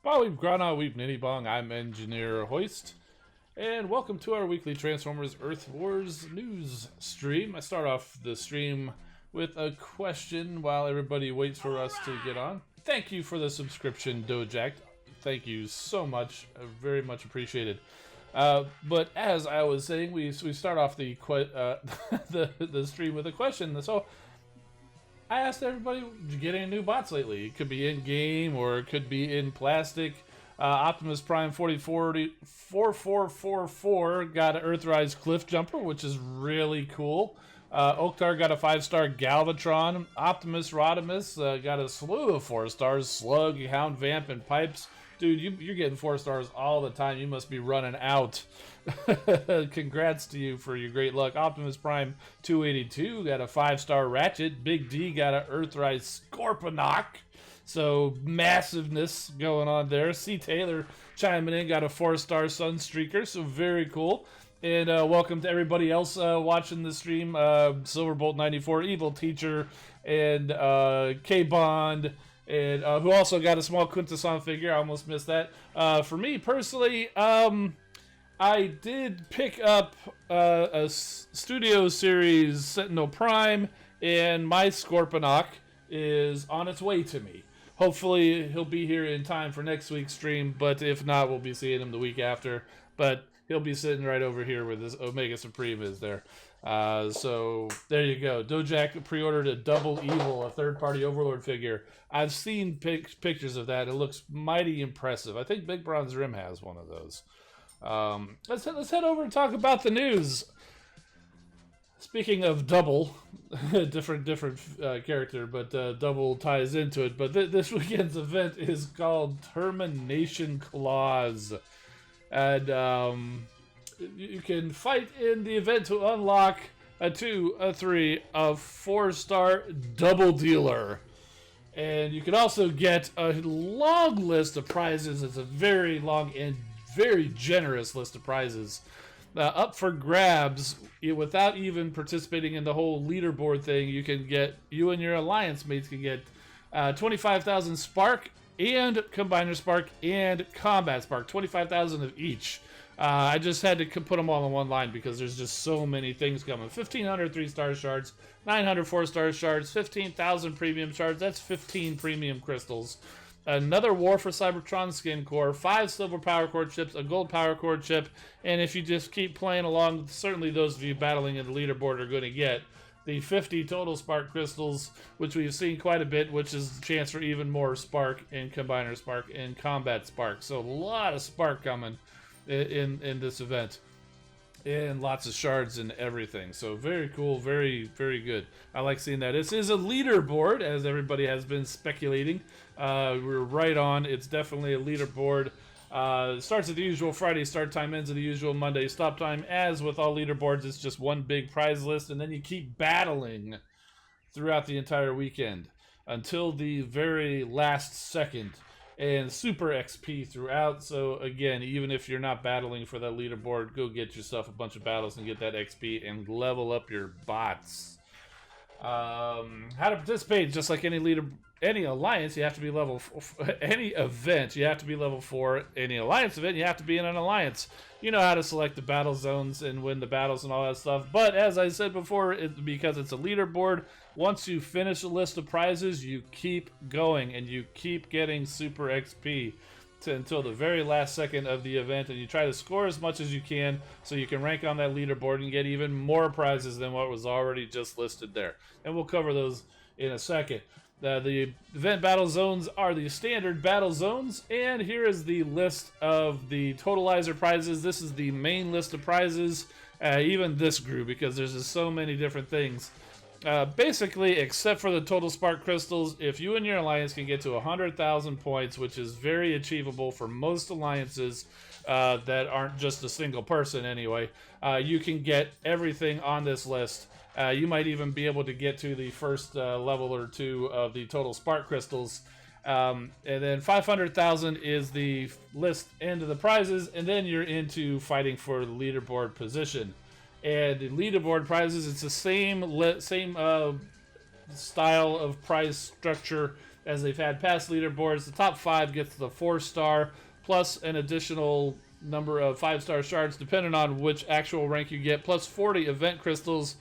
We've Grana, we've Nitty Bong, I'm Engineer Hoist, and welcome to our weekly Transformers Earth Wars news stream. I start off the stream with a question while everybody waits for us to get on. Thank you for the subscription, Dojak. Thank you so much. Very much appreciated. But as I was saying, we start off the the stream with a question. So I asked everybody, did you get any new bots lately? It could be in-game or it could be in plastic. Optimus Prime 4444 got an Earthrise Cliff Jumper, which is really cool. Oktar got a 5-star Galvatron. Optimus Rodimus got a slew of 4 stars. Slug, Hound Vamp, and Pipes. Dude, you're getting 4 stars all the time. You must be running out. Congrats to you for your great luck. Optimus Prime 282 got a 5-star Ratchet. Big D got an Earthrise Scorponok. So massiveness going on there. C. Taylor chiming in, got a 4-star Sunstreaker. So very cool. And welcome to everybody else watching the stream. Silverbolt 94, Evil Teacher, and K-Bond. And who also got a small Quintesson figure. I almost missed that. For me personally, I did pick up a Studio Series Sentinel Prime, and my Scorponok is on its way to me. Hopefully he'll be here in time for next week's stream, but if not, we'll be seeing him the week after. But he'll be sitting right over here with his Omega Supreme is there. So there you go. Dojak pre-ordered a Double Evil, a third-party Overlord figure. I've seen pictures of that. It looks mighty impressive. I think Big Bronze Rim has one of those. Let's head over and talk about the news. Speaking of Double, different character, but Double ties into it. But this weekend's event is called Termination Clause. And you can fight in the event to unlock a 2, a 3, a 4-star Doubledealer. And you can also get a long list of prizes. It's a very long and very generous list of prizes up for grabs. Without even participating in the whole leaderboard thing, you and your alliance mates can get 25,000 Spark and Combiner Spark and Combat Spark, 25,000 of each. I just had to put them all in one line because there's just so many things coming. 1,500 3-star shards, 900 4-star shards, 15,000 premium shards. That's 15 premium crystals. Another War for Cybertron skin core, 5 silver power core chips, a gold power core chip, and if you just keep playing along, certainly those of you battling in the leaderboard are going to get the 50 total Spark crystals, which we've seen quite a bit, which is the chance for even more Spark and Combiner Spark and Combat Spark. So a lot of Spark coming in this event, and lots of shards and everything. So very cool, very, very good. I like seeing that. This is a leaderboard, as everybody has been speculating. We're right on. It's definitely a leaderboard. Starts at the usual Friday start time, ends at the usual Monday stop time. As with all leaderboards, it's just one big prize list, and then you keep battling throughout the entire weekend until the very last second. And super XP throughout. So again, even if you're not battling for that leaderboard, go get yourself a bunch of battles and get that XP and level up your bots. How to participate? Just like any alliance, you have to be level. Any event, you have to be level 4. Any alliance event, you have to be in an alliance. You know how to select the battle zones and win the battles and all that stuff. But as I said before, because it's a leaderboard, once you finish a list of prizes, you keep going and you keep getting super XP until the very last second of the event, and you try to score as much as you can so you can rank on that leaderboard and get even more prizes than what was already just listed there. And we'll cover those in a second. The event battle zones are the standard battle zones, and here is the list of the totalizer prizes. This is the main list of prizes, even this grew because there's just so many different things. Basically, except for the total Spark crystals, if you and your alliance can get to 100,000 points, which is very achievable for most alliances that aren't just a single person anyway, you can get everything on this list. You might even be able to get to the first level or 2 of the total Spark crystals. And then 500,000 is the list end of the prizes, and then you're into fighting for the leaderboard position. And the leaderboard prizes, it's the same style of prize structure as they've had past leaderboards. The top 5 gets the 4-star, plus an additional number of 5-star shards, depending on which actual rank you get, plus 40 event crystals,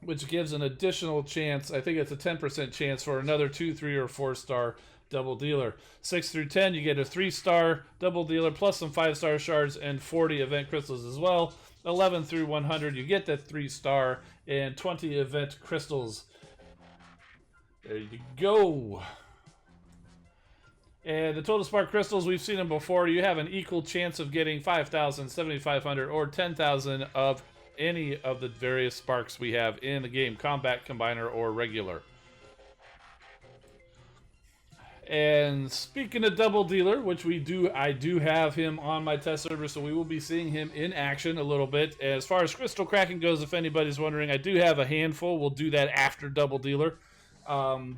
which gives an additional chance. I think it's a 10% chance for another 2, 3, or 4-star double dealer. 6 through 10, you get a 3-star double dealer, plus some 5-star shards and 40 event crystals as well. 11 through 100, you get that 3-star and 20 event crystals. There you go. And the total spark crystals, we've seen them before. You have an equal chance of getting 5,000, 7,500, or 10,000 of any of the various sparks we have in the game, combat, combiner, or regular. And speaking of Double Dealer, which I do have him on my test server, so we will be seeing him in action a little bit. As far as crystal cracking goes, if anybody's wondering, I do have a handful. We'll do that after Double Dealer. We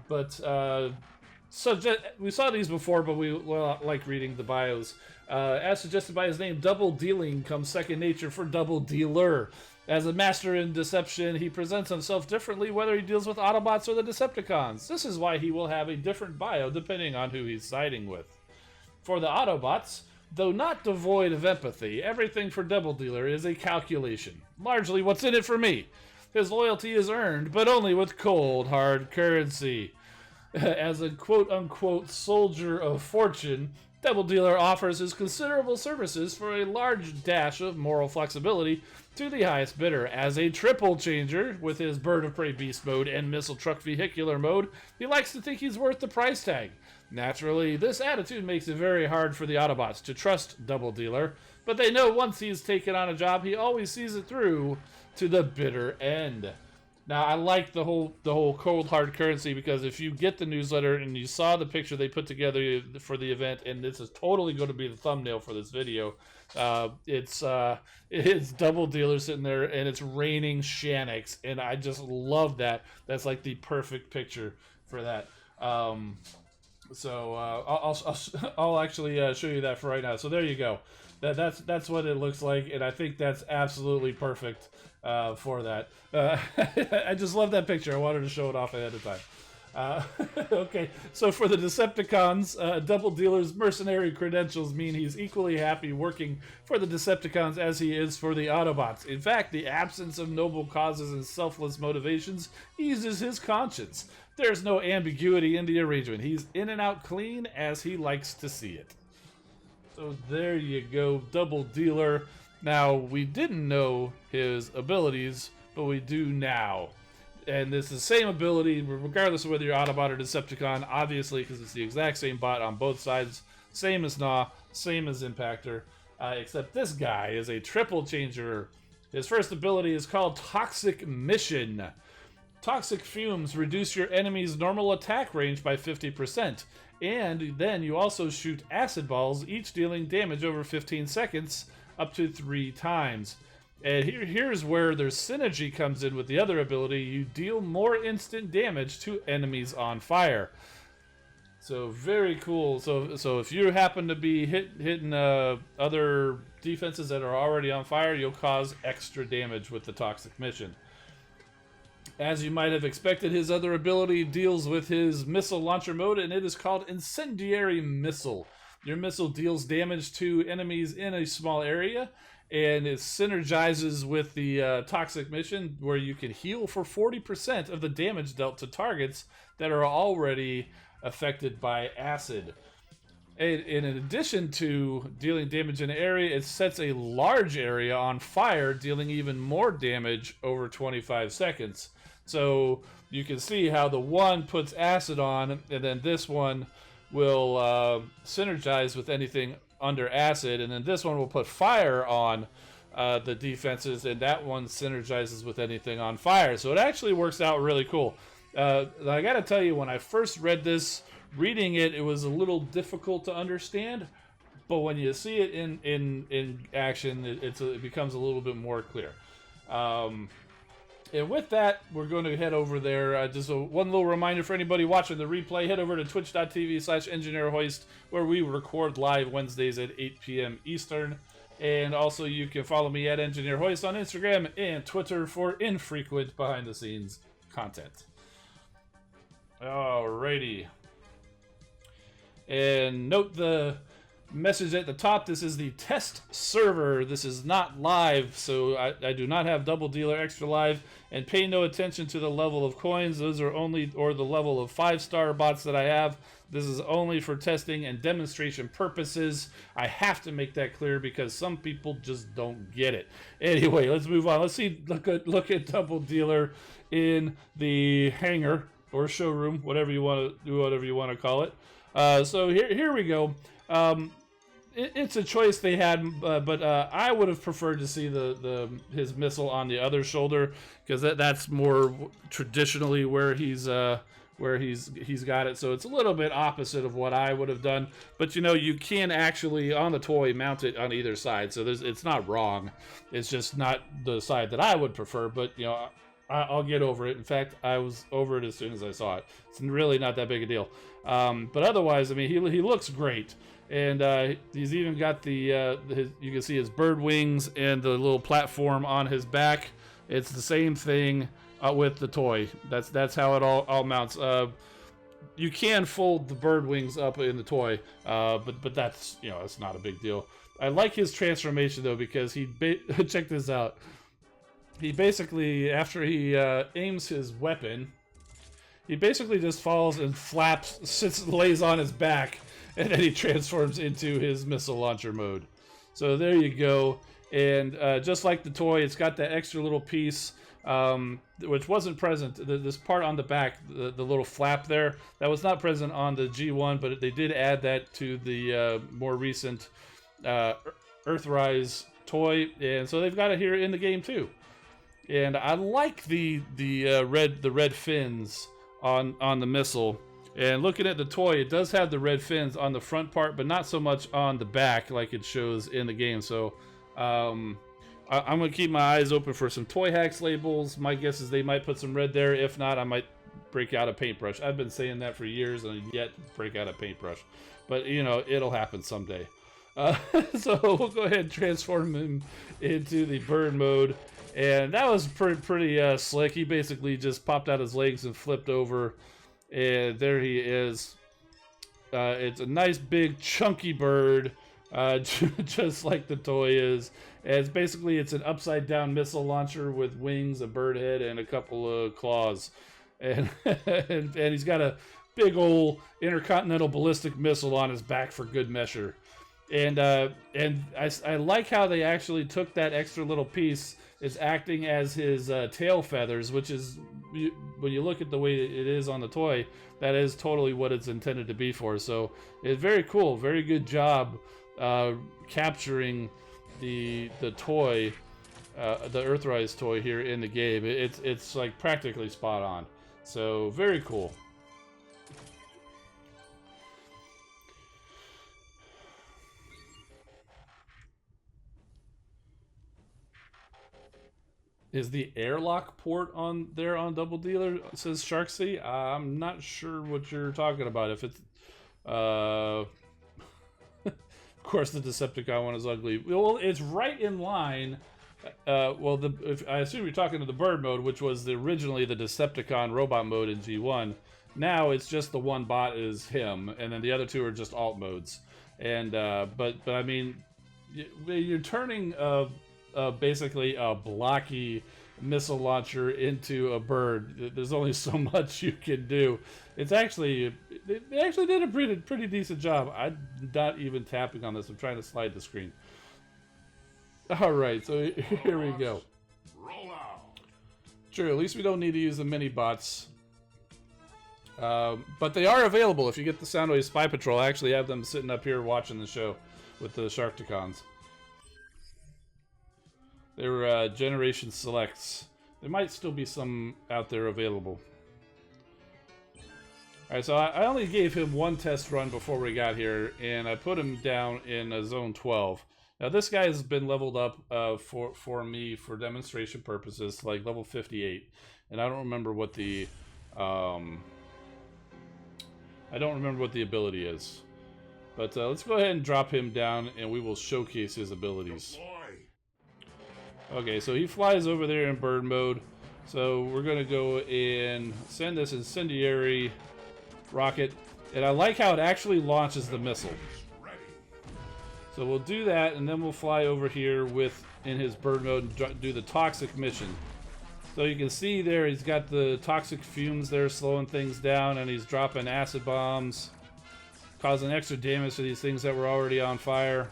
saw these before, but we like reading the bios. As suggested by his name, double dealing comes second nature for Double Dealer. As a master in deception, he presents himself differently whether he deals with Autobots or the Decepticons. This is why he will have a different bio depending on who he's siding with. For the Autobots, though not devoid of empathy, everything for Double Dealer is a calculation. Largely what's in it for me. His loyalty is earned, but only with cold, hard currency. As a quote-unquote soldier of fortune, Double Dealer offers his considerable services for a large dash of moral flexibility to the highest bidder. As a triple changer, with his Bird of Prey Beast mode and Missile Truck Vehicular mode, he likes to think he's worth the price tag. Naturally, this attitude makes it very hard for the Autobots to trust Double Dealer, but they know once he's taken on a job, he always sees it through to the bitter end. Now, I like the whole cold hard currency, because if you get the newsletter and you saw the picture they put together for the event, and this is totally going to be the thumbnail for this video, it's Double Dealer sitting there and it's raining Shannocks, and I just love that. That's like the perfect picture for that. I'll actually show you that for right now. So there you go. That's what it looks like, and I think that's absolutely perfect for that. I just love that picture. I wanted to show it off ahead of time. Okay, so for the Decepticons, Double Dealer's mercenary credentials mean he's equally happy working for the Decepticons as he is for the Autobots. In fact, the absence of noble causes and selfless motivations eases his conscience. There's no ambiguity in the arrangement. He's in and out clean as he likes to see it. So there you go, Double Dealer. Now, we didn't know his abilities, but we do now. And this is the same ability, regardless of whether you're Autobot or Decepticon, obviously, because it's the exact same bot on both sides. Same as Gnaw, same as Impactor, except this guy is a triple changer. His first ability is called Toxic Mission. Toxic fumes reduce your enemy's normal attack range by 50%, and then you also shoot acid balls, each dealing damage over 15 seconds, up to 3 times. And here's where their synergy comes in with the other ability. You deal more instant damage to enemies on fire. So very cool. So if you happen to be hitting other defenses that are already on fire, you'll cause extra damage with the Toxic Mission. As you might have expected, his other ability deals with his missile launcher mode, and it is called Incendiary Missile. Your missile deals damage to enemies in a small area, and it synergizes with the Toxic Mission, where you can heal for 40% of the damage dealt to targets that are already affected by acid. And in addition to dealing damage in an area, it sets a large area on fire, dealing even more damage over 25 seconds. So you can see how the one puts acid on, and then this one will synergize with anything under acid, and then this one will put fire on the defenses, and that one synergizes with anything on fire. So it actually works out really cool. I gotta tell you, when I first read this, reading it was a little difficult to understand, but when you see it in action, it becomes a little bit more clear. And with that, we're going to head over there. Just one little reminder for anybody watching the replay, head over to twitch.tv/EngineerHoist, where we record live Wednesdays at 8 p.m. Eastern. And also you can follow me at EngineerHoist on Instagram and Twitter for infrequent behind-the-scenes content. Alrighty. And note the message at the top. This is the test server. This is not live, so I do not have Double Dealer Extra Live. And pay no attention to the level of coins. Those are only, or the level of 5-star bots that I have. This is only for testing and demonstration purposes. I have to make that clear because some people just don't get it. Anyway, let's move on. Let's see. Look at Double Dealer in the hangar or showroom, whatever you want to do, whatever you want to call it. So here we go. It's a choice they had, but I would have preferred to see his missile on the other shoulder, because that's more traditionally where he's got it. So it's a little bit opposite of what I would have done. But you know, you can actually on the toy mount it on either side, so it's not wrong. It's just not the side that I would prefer. But you know, I'll get over it. In fact, I was over it as soon as I saw it. It's really not that big a deal. But otherwise, I mean, he looks great. And he's even got you can see his bird wings and the little platform on his back. It's the same thing with the toy. That's how it all mounts. You can fold the bird wings up in the toy, but that's, you know, it's not a big deal. I like his transformation though, because check this out. He basically, after he aims his weapon, he basically just falls and flaps, lays on his back, and then he transforms into his missile launcher mode. So there you go. And just like the toy, it's got that extra little piece, which wasn't present. This part on the back, the little flap there, that was not present on the G1, but they did add that to the more recent Earthrise toy. And so they've got it here in the game too. And I like the red fins on the missile. And looking at the toy, it does have the red fins on the front part, but not so much on the back like it shows in the game. So I'm going to keep my eyes open for some Toy Hacks labels. My guess is they might put some red there. If not, I might break out a paintbrush. I've been saying that for years and yet break out a paintbrush. But, you know, it'll happen someday. So we'll go ahead and transform him into the bird mode. And that was pretty slick. He basically just popped out his legs and flipped over. And there he is. It's a nice big chunky bird, just like the toy is. And it's an upside down missile launcher with wings, a bird head, and a couple of claws. And and he's got a big old intercontinental ballistic missile on his back for good measure. And I like how they actually took that extra little piece. It's acting as his tail feathers, which is, when you look at the way it is on the toy, that is totally what it's intended to be for. So it's very cool, very good job capturing the toy, the Earthrise toy here in the game. It's like practically spot on. So very cool. Is the airlock port on there on Double Dealer? Says Sharksy. I'm not sure what you're talking about. If it's, of course, the Decepticon one is ugly. Well, it's right in line. Well, I assume you're talking to the bird mode, which was originally the Decepticon robot mode in G1. Now it's just the one bot is him, and then the other two are just alt modes. And but I mean, you're turning basically a blocky missile launcher into a bird. There's only so much you can do. They actually did a pretty decent job. I'm not even tapping on this. I'm trying to slide the screen. All right, so here we go. Roll out. Sure, at least we don't need to use the mini bots. But they are available if you get the Soundwave Spy Patrol. I actually have them sitting up here watching the show with the Sharkticons. They were Generation Selects. There might still be some out there available. Alright, so I only gave him one test run before we got here, and I put him down in Zone 12. Now this guy has been leveled up for me for demonstration purposes, like level 58. And I don't remember what the ability is. But let's go ahead and drop him down, and we will showcase his abilities. Okay, so he flies over there in bird mode. So we're going to go and send this incendiary rocket. And I like how it actually launches the missile. So we'll do that, and then we'll fly over here in his bird mode and do the toxic mission. So you can see there he's got the toxic fumes there slowing things down, and he's dropping acid bombs, causing extra damage to these things that were already on fire.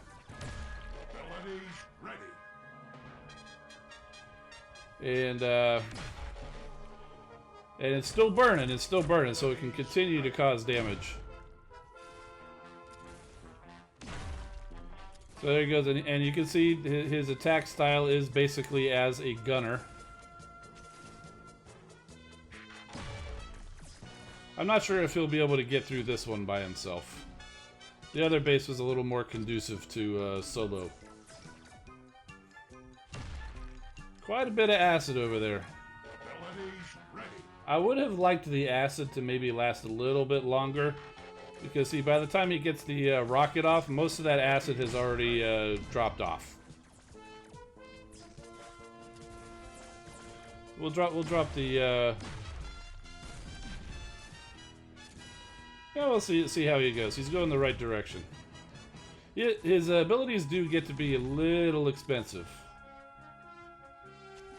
And it's still burning, so it can continue to cause damage. So there he goes, and you can see his attack style is basically as a gunner. I'm not sure if he'll be able to get through this one by himself. The other base was a little more conducive to solo. Quite a bit of acid over there. I would have liked the acid to maybe last a little bit longer, because see, by the time he gets the rocket off, most of that acid has already dropped off. We'll drop the yeah, we'll see how he goes. He's going the right direction. His abilities do get to be a little expensive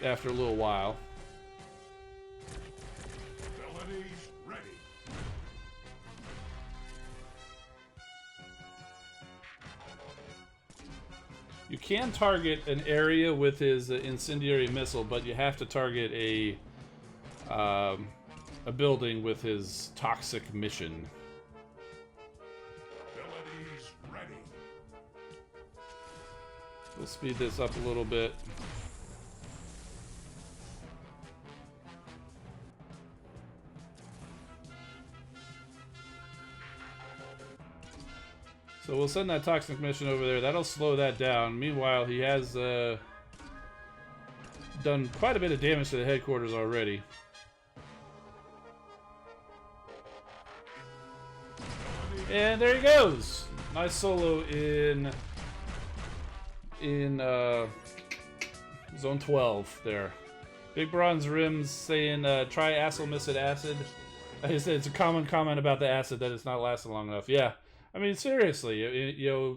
after a little while. You can target an area with his incendiary missile, but you have to target a building with his toxic mission. We'll speed this up a little bit. So we'll send that toxic mission over there. That'll slow that down. Meanwhile, he has done quite a bit of damage to the headquarters already. And there he goes. Nice solo in zone 12 there. Big Bronze Rims saying try Acid Acid. He said it's a common comment about the acid that it's not lasting long enough. Yeah. I mean, seriously, you're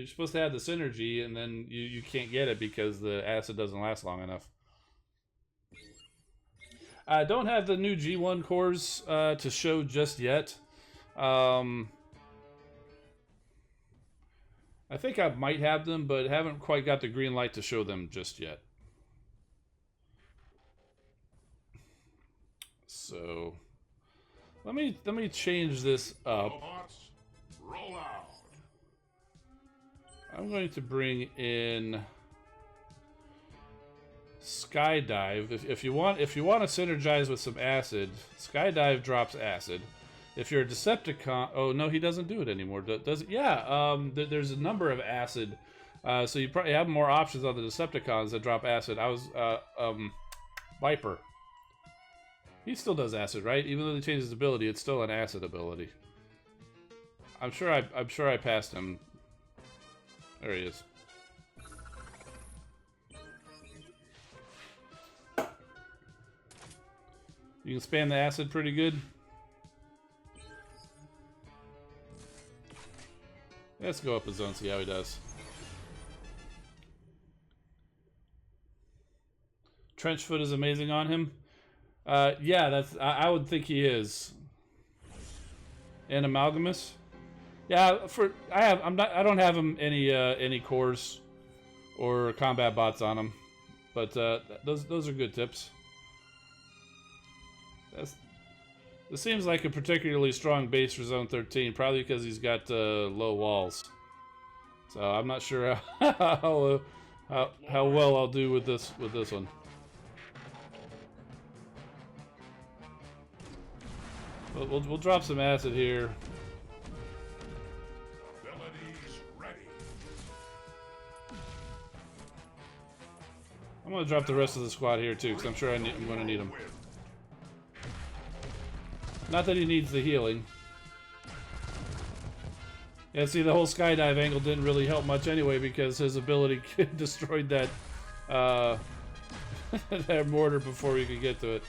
supposed to have the synergy, and then you can't get it because the acid doesn't last long enough. I don't have the new G1 cores to show just yet. I think I might have them, but haven't quite got the green light to show them just yet. So let me change this up. Roll out. I'm going to bring in Skydive. If you want to synergize with some acid, Skydive drops acid. If you're a Decepticon, oh no, he doesn't do it anymore. Does it? Yeah. There's a number of acid, so you probably have more options on the Decepticons that drop acid. I was Viper. He still does acid, right? Even though they changed his ability, it's still an acid ability. I'm sure I passed him. There he is. You can spam the acid pretty good. Let's go up a zone, see how he does. Trenchfoot is amazing on him. Yeah, I would think he is. And Amalgamous. Yeah, I don't have him any cores or combat bots on him, but those are good tips. This seems like a particularly strong base for Zone 13, probably because he's got low walls. So I'm not sure how well I'll do with this one. But we'll drop some acid here. I'm going to drop the rest of the squad here too, because I'm sure I'm going to need them. Not that he needs the healing. Yeah, see, the whole skydive angle didn't really help much anyway, because his ability destroyed that that mortar before we could get to it.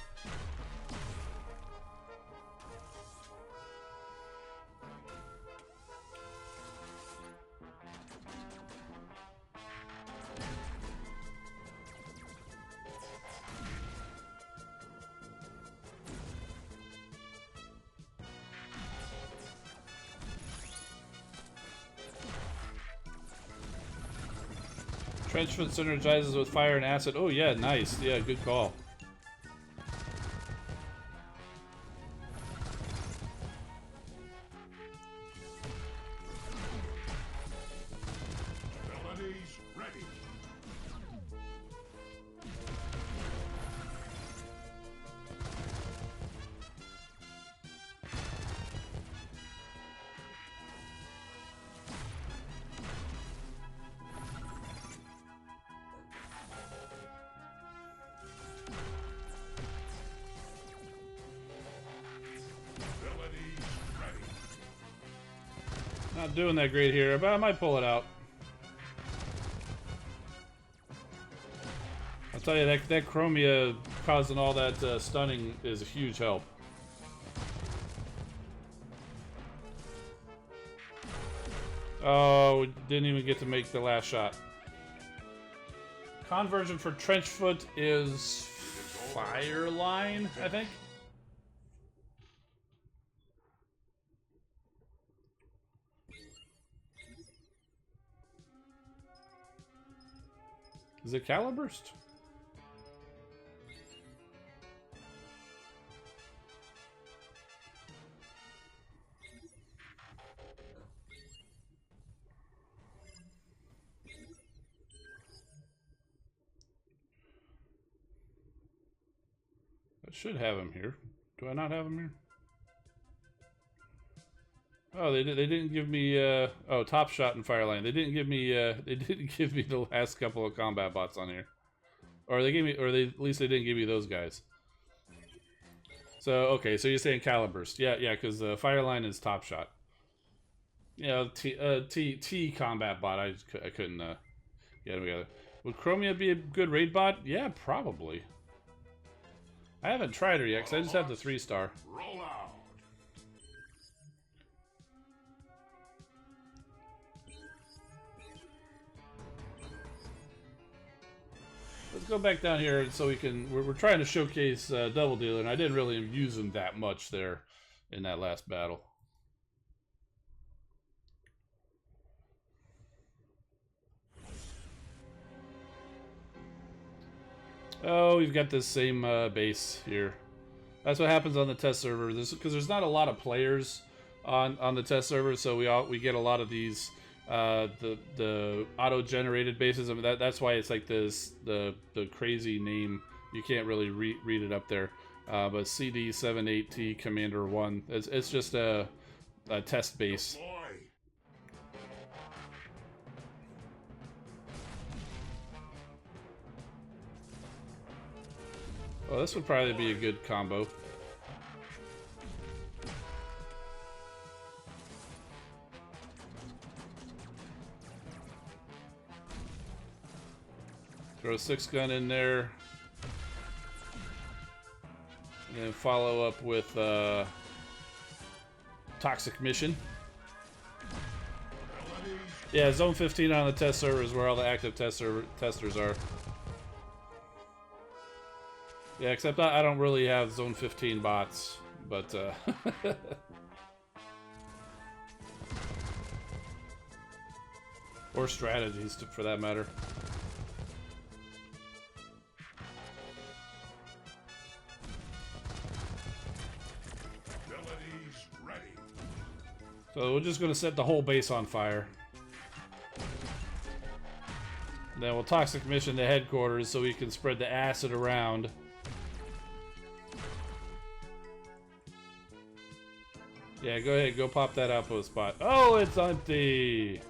Trenchfoot synergizes with fire and acid. Oh yeah, nice. Yeah, good call. Abilities ready. Abilities ready. Not doing that great here, but I might pull it out. I'll tell you, that Chromia causing all that stunning is a huge help. Oh, we didn't even get to make the last shot. Conversion for Trenchfoot is Fireline, I think. Is it Caliburst? I should have him here. Do I not have him here? Oh, they didn't give me oh, Top Shot and Fireline. They didn't give me the last couple of combat bots on here. Or they gave me, or at least they didn't give me those guys. So okay, so you're saying Caliburst. Yeah, because Fireline is Top Shot. Yeah, T combat bot. I couldn't get them together. Would Chromia be a good raid bot? Yeah, probably. I haven't tried her yet because I just have the 3-star. Roll out. Let's go back down here so we can. We're trying to showcase Doubledealer, and I didn't really use him that much there in that last battle. Oh, we've got this same base here. That's what happens on the test server. Because there's not a lot of players on the test server, so we get a lot of these the auto-generated bases. I mean, that's why it's like this the crazy name. You can't really read it up there. But CD78T Commander 1. It's just a test base. Boy. Well, this would probably be a good combo. Throw a 6-gun in there. And then follow up with Toxic Mission. Yeah, Zone 15 on the test server is where all the active testers are. Yeah, except I don't really have Zone 15 bots, but or strategies for that matter. Abilities ready. So we're just gonna set the whole base on fire. Then we'll Toxic Mission the headquarters so we can spread the acid around. Yeah, go ahead, go pop that outpost spot. Oh, it's empty!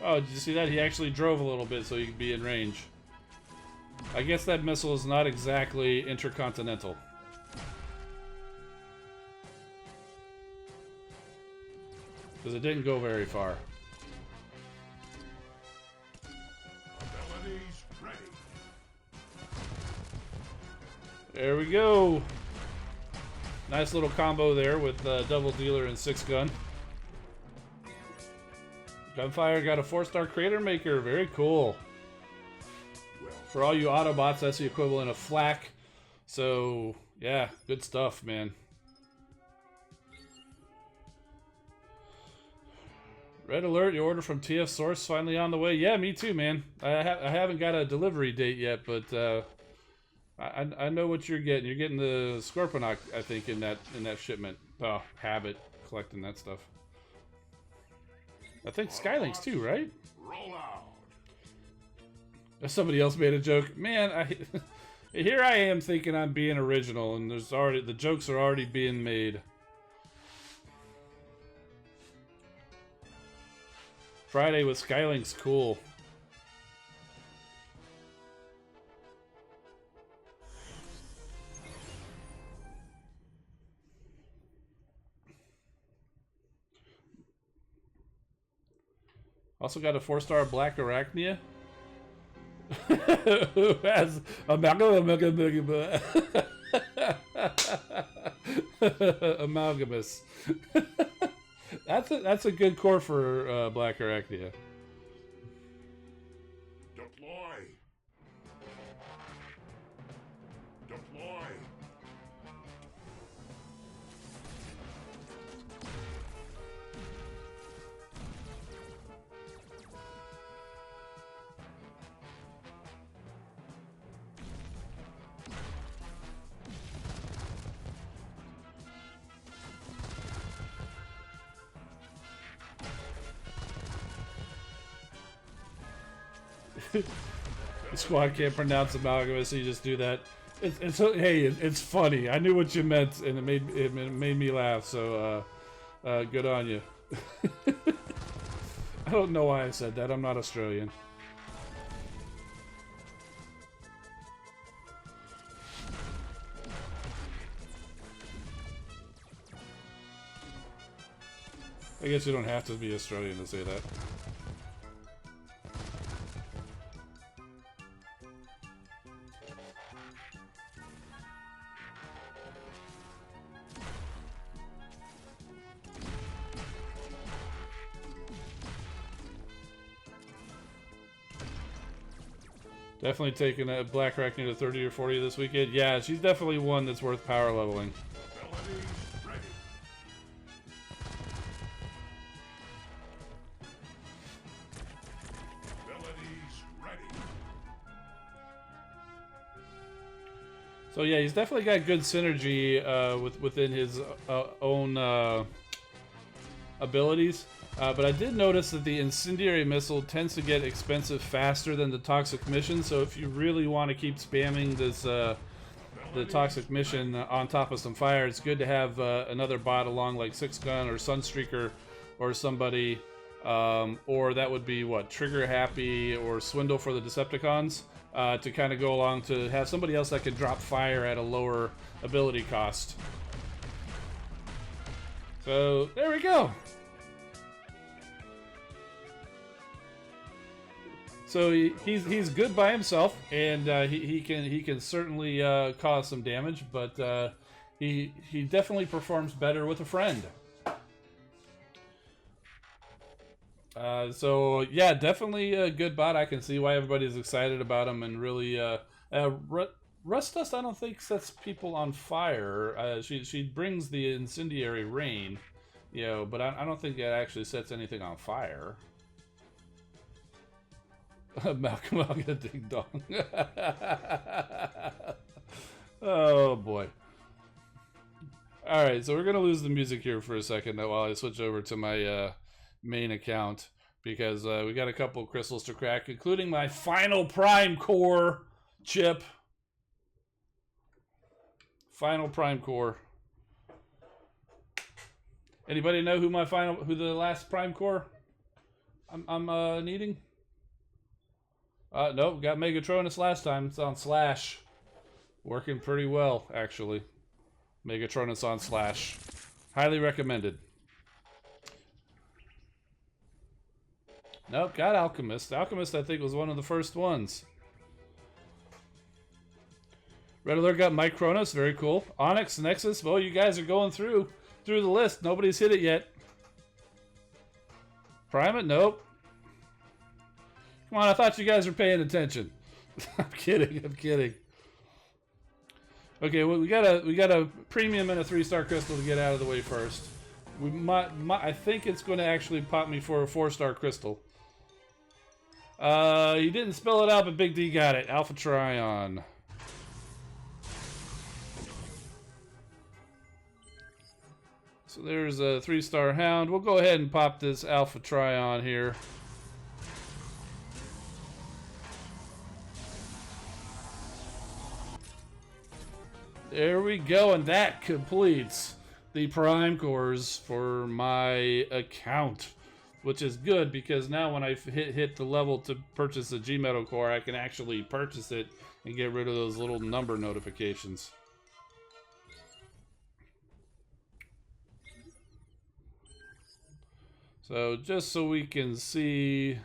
Oh, did you see that? He actually drove a little bit so he could be in range. I guess that missile is not exactly intercontinental. Because it didn't go very far. Abilities ready. There we go. Nice little combo there with Doubledealer and 6-gun. Gunfire got a 4-star Crater Maker. Very cool. For all you Autobots, that's the equivalent of flak. So, yeah, good stuff, man. Red alert, your order from TF Source finally on the way. Yeah, me too, man. I haven't got a delivery date yet, but I know what you're getting. You're getting the Scorponok, I think, in that shipment. Oh, habit collecting that stuff. I think Skylinks too, right? Roll out. Somebody else made a joke. Man, here I am thinking I'm being original, and the jokes are already being made. Friday with Skylink's cool. Also got a 4-star Black Arachnia. Who has Amalgamous. That's a good core for Black Arachnia. Deploy. Deploy. The squad can't pronounce Amalgamous, so you just do that. It's funny. I knew what you meant, and it made me laugh. So good on you. I don't know why I said that. I'm not Australian. I guess you don't have to be Australian to say that. Definitely taking a Black Arachnia to 30 or 40 this weekend. Yeah, she's definitely one that's worth power leveling. Abilities ready. Abilities ready. So yeah, he's definitely got good synergy within his own abilities. But I did notice that the Incendiary Missile tends to get expensive faster than the Toxic Mission, so if you really want to keep spamming this the Toxic Mission on top of some fire, it's good to have another bot along like 6-Gun or Sunstreaker or somebody, or that would be, what, Trigger Happy or Swindle for the Decepticons, to kind of go along to have somebody else that can drop fire at a lower ability cost. So, there we go! So he's good by himself, and he can certainly cause some damage, but he definitely performs better with a friend. So yeah, definitely a good bot. I can see why everybody's excited about him, and really Rust Dust I don't think sets people on fire. She brings the incendiary rain, you know, but I don't think it actually sets anything on fire. Malcolm, I'll get a ding dong. Oh boy. Alright, so we're gonna lose the music here for a second while I switch over to my main account, because we got a couple crystals to crack, including my final Prime Core chip. Final Prime Core. Anybody know who the last Prime Core I'm needing? Nope, got Megatronus last time. It's on Slash. Working pretty well, actually. Megatronus on Slash. Highly recommended. Nope, got Alchemist. Alchemist, I think, was one of the first ones. Red Alert got Micronus, very cool. Onyx, Nexus, well, you guys are going through the list. Nobody's hit it yet. Primate, nope. Come on, I thought you guys were paying attention. I'm kidding. Okay, well, we got a premium and a 3-star crystal to get out of the way first. I think it's going to actually pop me for a 4-star crystal. He didn't spell it out, but Big D got it. Alpha Trion. So there's a 3-star Hound. We'll go ahead and pop this Alpha Trion here. There we go, and that completes the prime cores for my account, which is good because now when I hit the level to purchase a G-Metal core, I can actually purchase it and get rid of those little number notifications. So just so we can see,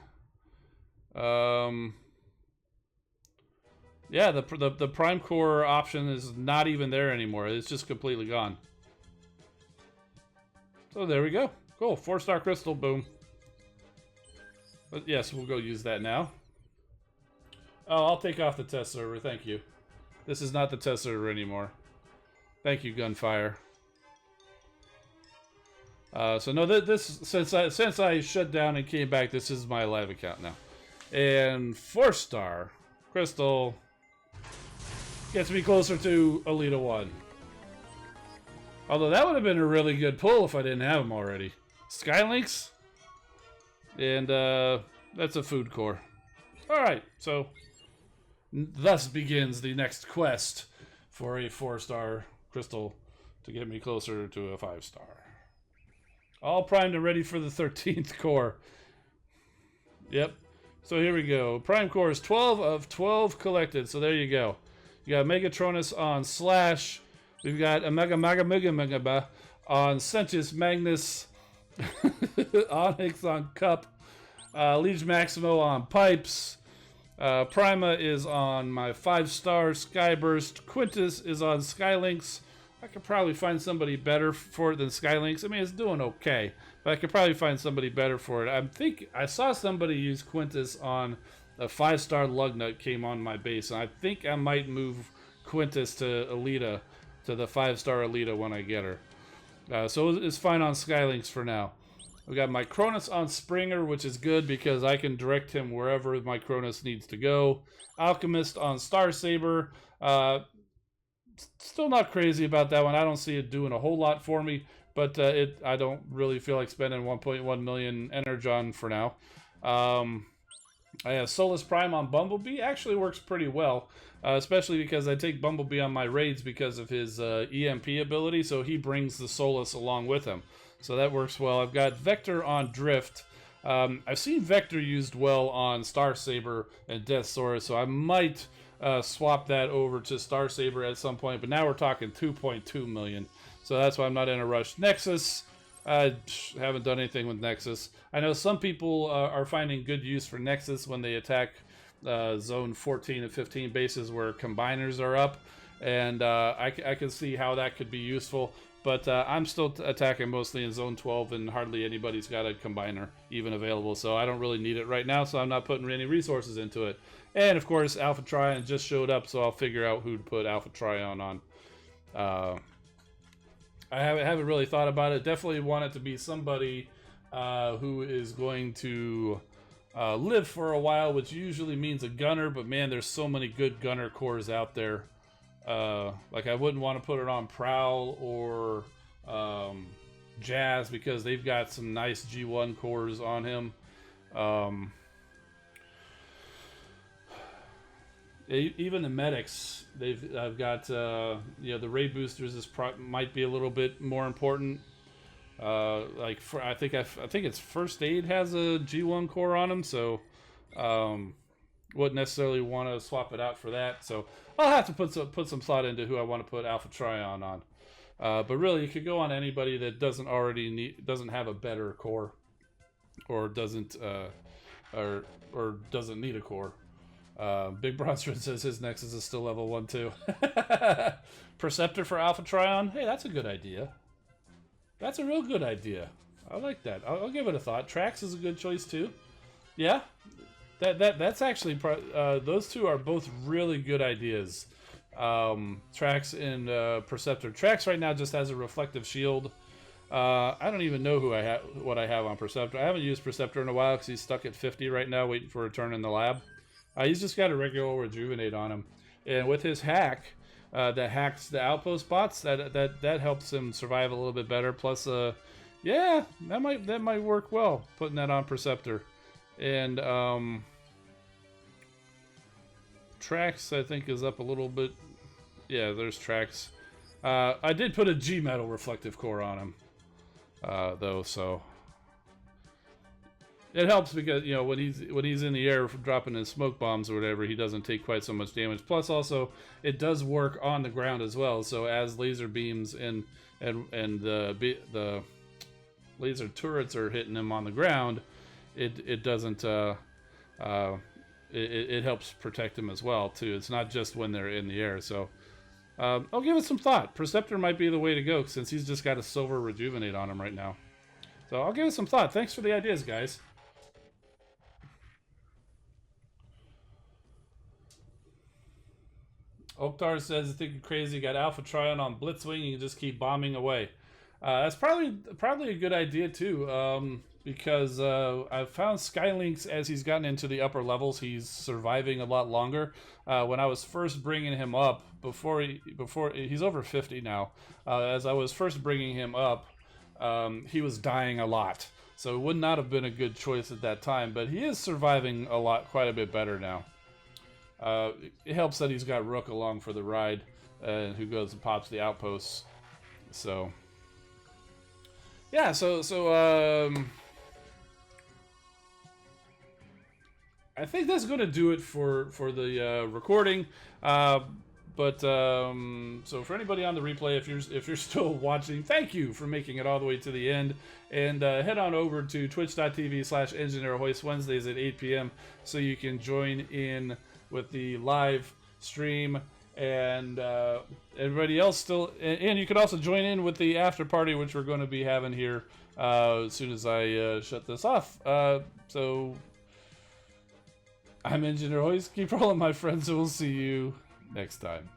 yeah, the prime core option is not even there anymore. It's just completely gone. So there we go. Cool. 4-star crystal. Boom. But yes, we'll go use that now. Oh, I'll take off the test server. Thank you. This is not the test server anymore. Thank you, Gunfire. So no, this since I shut down and came back, this is my live account now. And 4-star crystal gets me closer to Elite 1. Although that would have been a really good pull if I didn't have them already. Skylinks. And that's a food core. Alright, so thus begins the next quest for a 4-star crystal to get me closer to a 5-star. All primed and ready for the 13th core. Yep. So here we go. Prime core is 12 of 12 collected. So there you go. You got Megatronus on Slash. We've got a Mega on Sentis Magnus. Onyx on Cup. Liege Maximo on Pipes. Prima is on my 5-star Skyburst. Quintus is on Skylinks. I could probably find somebody better for it than Skylinks. I mean, it's doing okay, but I could probably find somebody better for it. I think I saw somebody use Quintus on a 5-star Lugnut came on my base, and I think I might move Quintus to Alita, to the 5-star Alita when I get her. So it's fine on Skylinks for now. We got my Cronus on Springer, which is good because I can direct him wherever my Cronus needs to go. Alchemist on Star Saber. Still not crazy about that one. I don't see it doing a whole lot for me, but I don't really feel like spending 1.1 million Energon for now. I have Solus Prime on Bumblebee. Actually works pretty well, especially because I take Bumblebee on my raids because of his EMP ability, so he brings the Solus along with him. So that works well. I've got Vector on Drift. I've seen Vector used well on Star Saber and Death Saurus, so I might swap that over to Star Saber at some point, but now we're talking 2.2 million, so that's why I'm not in a rush. Nexus, I haven't done anything with Nexus. I know some people are finding good use for Nexus when they attack zone 14 and 15 bases where combiners are up, and I can see how that could be useful, but I'm still attacking mostly in zone 12, and hardly anybody's got a combiner even available, so I don't really need it right now, so I'm not putting any resources into it. And of course, Alpha Trion just showed up, so I'll figure out who to put Alpha Trion on. I haven't really thought about it. Definitely want it to be somebody who is going to live for a while, which usually means a gunner, but man, there's so many good gunner cores out there. Like I wouldn't want to put it on Prowl or Jazz because they've got some nice G1 cores on him. Even the medics, I've got you know, the raid boosters might be a little bit more important. Like I think it's First Aid has a G1 core on him, so wouldn't necessarily want to swap it out for that. So I'll have to put some thought into who I want to put Alpha Trion on. But really, you could go on anybody that doesn't have a better core, or doesn't need a core. Big Bronster says his Nexus is still level 1 too. Perceptor for Alpha Trion. Hey, that's a good idea. That's a real good idea. I like that. I'll give it a thought. Trax is a good choice too. Yeah, that's actually those two are both really good ideas. Trax and Perceptor. Trax right now just has a reflective shield. I don't even know what I have on Perceptor. I haven't used Perceptor in a while because he's stuck at 50 right now, waiting for a turn in the lab. He's just got a regular Rejuvenate on him, and with his hack that hacks the outpost bots, that helps him survive a little bit better. Plus, yeah, that might work well, putting that on Perceptor. And Trax, I think, is up a little bit. Yeah, there's Trax. I did put a G metal reflective core on him, though, so it helps because, you know, when he's in the air dropping his smoke bombs or whatever, he doesn't take quite so much damage. Plus, also, it does work on the ground as well. So as laser beams and the laser turrets are hitting him on the ground, it doesn't it helps protect him as well too. It's not just when they're in the air. So I'll give it some thought. Perceptor might be the way to go since he's just got a silver Rejuvenate on him right now. So I'll give it some thought. Thanks for the ideas, guys. Oktar says, I think you're crazy. You got Alpha Trion on Blitzwing. You can just keep bombing away. That's probably a good idea too, because I've found Skylynx, as he's gotten into the upper levels, he's surviving a lot longer. When I was first bringing him up, before he's over 50 now. As I was first bringing him up, he was dying a lot, so it would not have been a good choice at that time. But he is surviving quite a bit better now. It helps that he's got Rook along for the ride, who goes and pops the outposts. So yeah, so I think that's going to do it for the recording. So for anybody on the replay, if you're still watching, thank you for making it all the way to the end. And head on over to twitch.tv/EngineerHoist Wednesdays at 8 p.m. so you can join in with the live stream. And everybody else still, and you can also join in with the after party, which we're going to be having here as soon as I shut this off. So I'm Engineer Hoist. Keep rolling, my friends, and we'll see you next time.